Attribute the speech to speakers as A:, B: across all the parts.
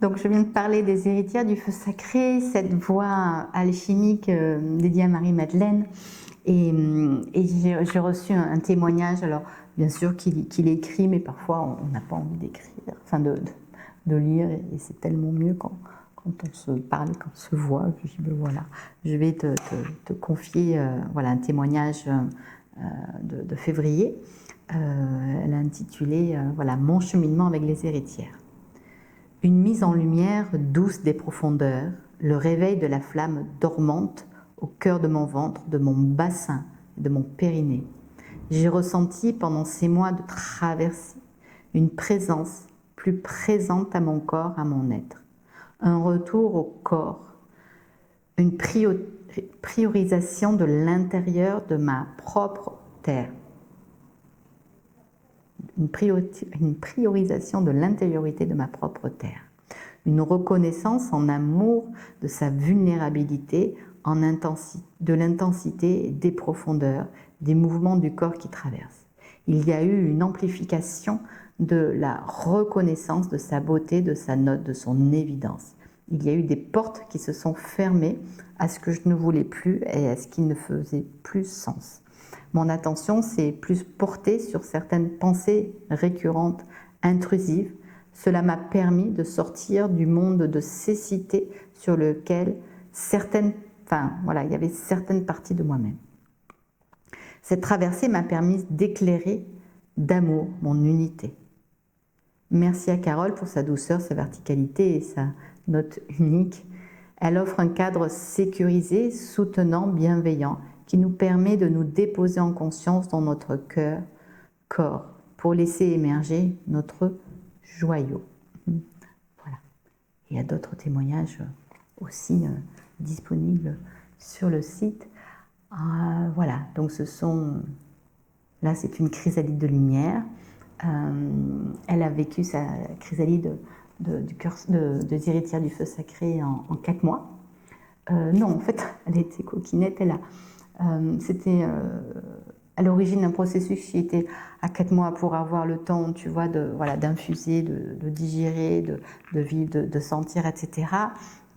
A: Donc je viens de parler des héritières du feu sacré, cette voix alchimique dédiée à Marie-Madeleine. Et j'ai reçu un témoignage, alors bien sûr qu'il écrit, mais parfois on n'a pas envie d'écrire, enfin de lire, et c'est tellement mieux quand on se parle, quand on se voit. Je dis, ben voilà, je vais te confier voilà, un témoignage de février. Elle a intitulé voilà, Mon cheminement avec les héritières. Une mise en lumière douce des profondeurs, le réveil de la flamme dormante au cœur de mon ventre, de mon bassin, de mon périnée. J'ai ressenti pendant ces mois de traversée une présence plus présente à mon corps, à mon être. Un retour au corps, une priorisation de l'intérieur de ma propre terre. Une priorisation de l'intériorité de ma propre terre. Une reconnaissance en amour de sa vulnérabilité, de l'intensité, des profondeurs, des mouvements du corps qui traversent. Il y a eu une amplification de la reconnaissance de sa beauté, de sa note, de son évidence. Il y a eu des portes qui se sont fermées à ce que je ne voulais plus et à ce qui ne faisait plus sens. Mon attention s'est plus portée sur certaines pensées récurrentes, intrusives. Cela m'a permis de sortir du monde de cécité sur lequel il y avait certaines parties de moi-même. Cette traversée m'a permis d'éclairer d'amour mon unité. Merci à Carole pour sa douceur, sa verticalité et sa note unique. Elle offre un cadre sécurisé, soutenant, bienveillant, qui nous permet de nous déposer en conscience dans notre cœur, corps, pour laisser émerger notre joyau. Voilà. Il y a d'autres témoignages aussi disponibles sur le site. Voilà, donc là c'est une chrysalide de lumière. Elle a vécu sa chrysalide des héritières du feu sacré en 4 mois. Non, en fait, elle était coquinette. C'était à l'origine un processus qui était à 4 mois pour avoir le temps, tu vois, d'infuser, de digérer, de vivre, de sentir, etc.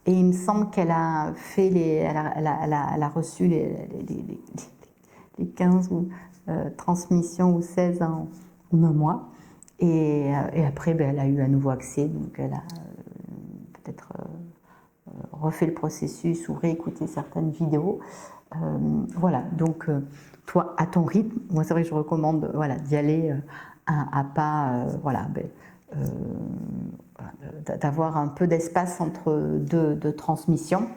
A: Et il me semble qu'elle a fait elle a reçu les 15 transmissions ou 16 en un mois. Et après, elle a eu un nouveau accès, donc elle a peut-être refait le processus ou réécouté certaines vidéos. Voilà, donc toi, à ton rythme, moi c'est vrai que je recommande d'y aller à pas, d'avoir un peu d'espace entre deux transmissions.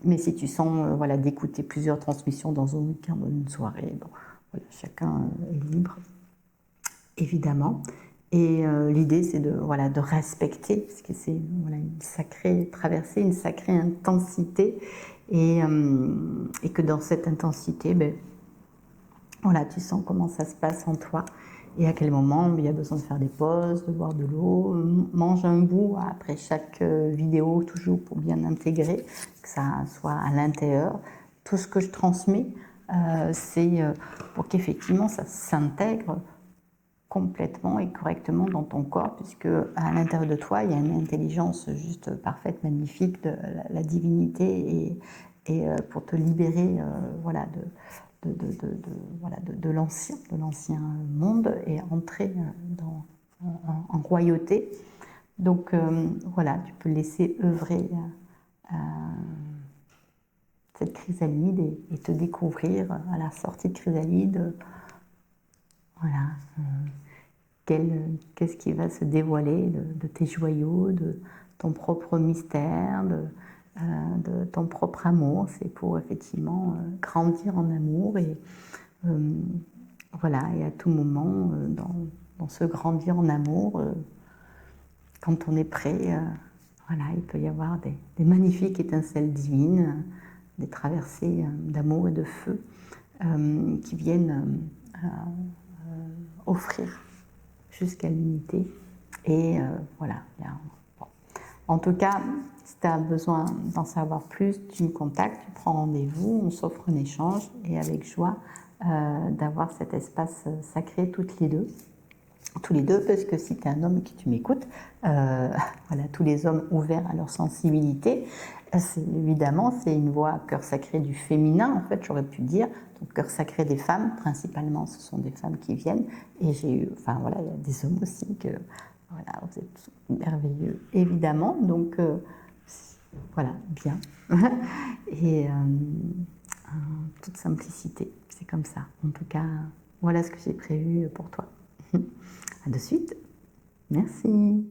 A: Mais si tu sens d'écouter plusieurs transmissions dans un week-end, dans une soirée, chacun est libre, évidemment. Et l'idée, c'est de respecter, parce que c'est une sacrée traversée, une sacrée intensité, et que dans cette intensité, tu sens comment ça se passe en toi, et à quel moment il y a besoin de faire des pauses, de boire de l'eau, mange un bout après chaque vidéo, toujours pour bien intégrer, que ça soit à l'intérieur. Tout ce que je transmets, c'est pour qu'effectivement ça s'intègre complètement et correctement dans ton corps, puisque à l'intérieur de toi, il y a une intelligence juste parfaite, magnifique de la divinité, et pour te libérer de l'ancien monde et entrer en royauté. Donc tu peux laisser œuvrer cette chrysalide et te découvrir à la sortie de chrysalide. Qu'est-ce qui va se dévoiler de tes joyaux, de ton propre mystère, de ton propre amour. C'est pour effectivement grandir en amour, et et à tout moment, dans ce grandir en amour, quand on est prêt, il peut y avoir des magnifiques étincelles divines, des traversées d'amour et de feu qui viennent offrir jusqu'à l'unité. Et En tout cas, si tu as besoin d'en savoir plus, tu me contactes, tu prends rendez-vous, on s'offre un échange, et avec joie d'avoir cet espace sacré toutes les deux. tous les deux, parce que si tu es un homme et que tu m'écoutes, voilà, tous les hommes ouverts à leur sensibilité, évidemment, c'est une voix cœur sacré du féminin, en fait, j'aurais pu dire. Donc, cœur sacré des femmes, principalement, ce sont des femmes qui viennent. Et j'ai eu, enfin voilà, il y a des hommes aussi que, voilà, vous êtes merveilleux, évidemment. Donc, voilà, bien. Et en toute simplicité, c'est comme ça. En tout cas, voilà ce que j'ai prévu pour toi. À de suite. Merci.